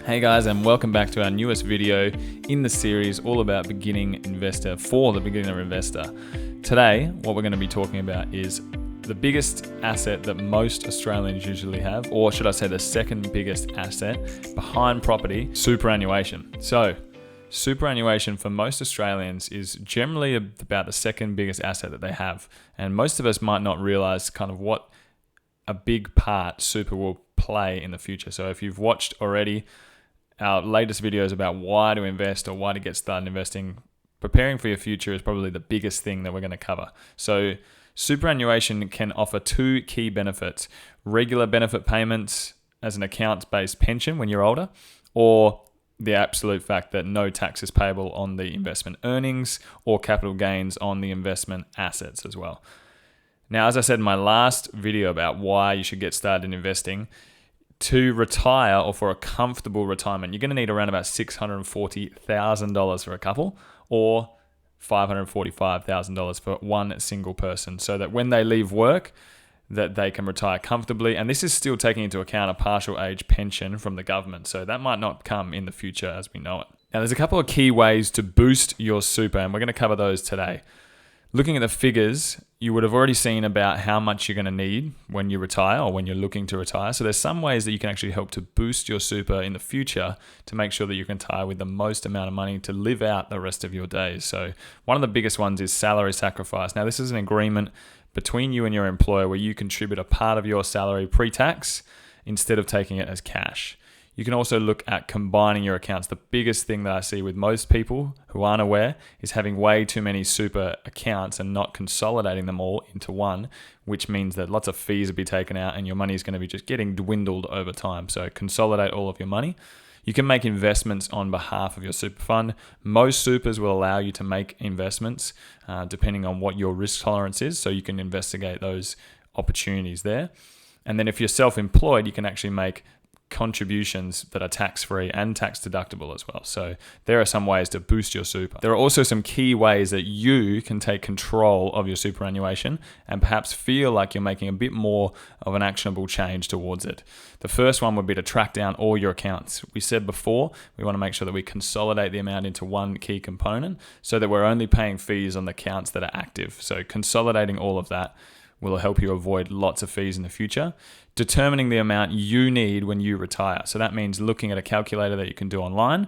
Hey guys, and welcome back to our newest video in the series all about beginning investor for the beginner investor. Today, what we're going to be talking about is the biggest asset that most Australians usually have, or should I say the second biggest asset behind property, superannuation. So, superannuation for most Australians is generally about the second biggest asset that they have. And most of us might not realize kind of what a big part super will play in the future. So if you've watched already our latest videos about why to invest or why to get started investing, preparing for your future is probably the biggest thing that we're going to cover. So superannuation can offer two key benefits: regular benefit payments as an accounts-based pension when you're older, or the absolute fact that no tax is payable on the investment earnings or capital gains on the investment assets as well. Now, as I said in my last video about why you should get started in investing, to retire or for a comfortable retirement, you're going to need around about $640,000 for a couple or $545,000 for one single person, so that when they leave work, that they can retire comfortably. And this is still taking into account a partial age pension from the government. So that might not come in the future as we know it. Now, there's a couple of key ways to boost your super, and we're going to cover those today. Looking at the figures, you would have already seen about how much you're going to need when you retire or when you're looking to retire. So there's some ways that you can actually help to boost your super in the future to make sure that you can retire with the most amount of money to live out the rest of your days. So one of the biggest ones is salary sacrifice. Now, this is an agreement between you and your employer where you contribute a part of your salary pre-tax instead of taking it as cash. You can also look at combining your accounts. The biggest thing that I see with most people who aren't aware is having way too many super accounts and not consolidating them all into one, which means that lots of fees will be taken out and your money is going to be just getting dwindled over time. So consolidate all of your money. You can make investments on behalf of your super fund. Most supers will allow you to make investments depending on what your risk tolerance is. So you can investigate those opportunities there. And then if you're self-employed, you can actually make contributions that are tax-free and tax-deductible as well. So there are some ways to boost your super. There are also some key ways that you can take control of your superannuation and perhaps feel like you're making a bit more of an actionable change towards it. The first one would be to track down all your accounts. We said before, we want to make sure that we consolidate the amount into one key component so that we're only paying fees on the accounts that are active. So consolidating all of that will help you avoid lots of fees in the future. Determining the amount you need when you retire. So that means looking at a calculator that you can do online.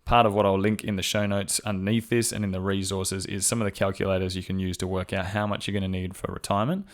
Part of what I'll link in the show notes underneath this and in the resources is some of the calculators you can use to work out how much you're going to need for retirement.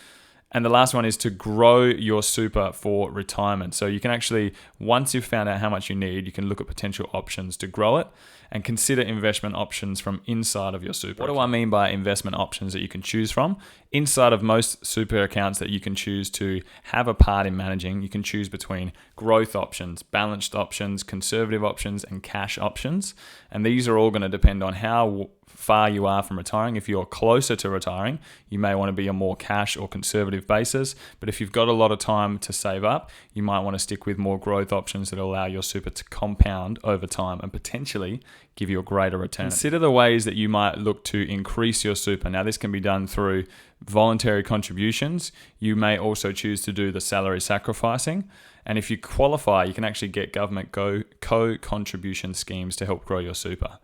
And the last one is to grow your super for retirement. So you can actually, once you've found out how much you need, you can look at potential options to grow it and consider investment options from inside of your super. What do I mean by investment options that you can choose from? Inside of most super accounts that you can choose to have a part in managing, you can choose between growth options, balanced options, conservative options, and cash options. And these are all going to depend on how far you are from retiring. If you're closer to retiring, you may want to be a more cash or conservative basis. But if you've got a lot of time to save up, you might want to stick with more growth options that allow your super to compound over time and potentially give you a greater return. Consider the ways that you might look to increase your super. Now, this can be done through voluntary contributions. You may also choose to do the salary sacrificing. And if you qualify, you can actually get government co-contribution schemes to help grow your super.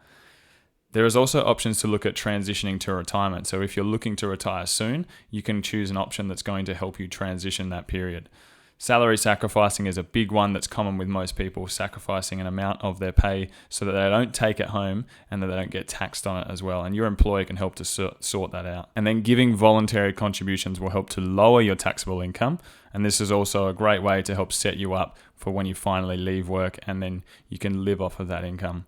There is also options to look at transitioning to retirement. So if you're looking to retire soon, you can choose an option that's going to help you transition that period. Salary sacrificing is a big one that's common with most people, sacrificing an amount of their pay so that they don't take it home and that they don't get taxed on it as well. And your employer can help to sort that out. And then giving voluntary contributions will help to lower your taxable income. And this is also a great way to help set you up for when you finally leave work and then you can live off of that income.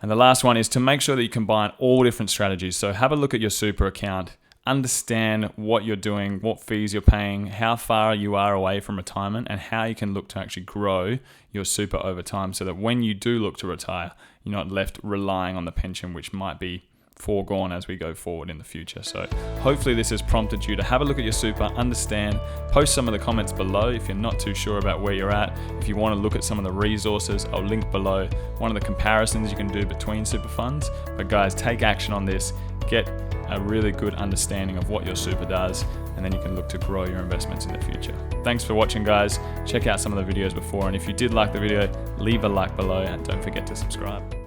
And the last one is to make sure that you combine all different strategies. So have a look at your super account, understand what you're doing, what fees you're paying, how far you are away from retirement, and how you can look to actually grow your super over time so that when you do look to retire, you're not left relying on the pension, which might be foregone as we go forward in the future. So hopefully this has prompted you to have a look at your super, understand, post some of the comments below if you're not too sure about where you're at. If you want to look at some of the resources, I'll link below one of the comparisons you can do between super funds. But guys, take action on this, get a really good understanding of what your super does, and then you can look to grow your investments in the future. Thanks for watching, guys. Check out some of the videos before, and if you did like the video, leave a like below and don't forget to subscribe.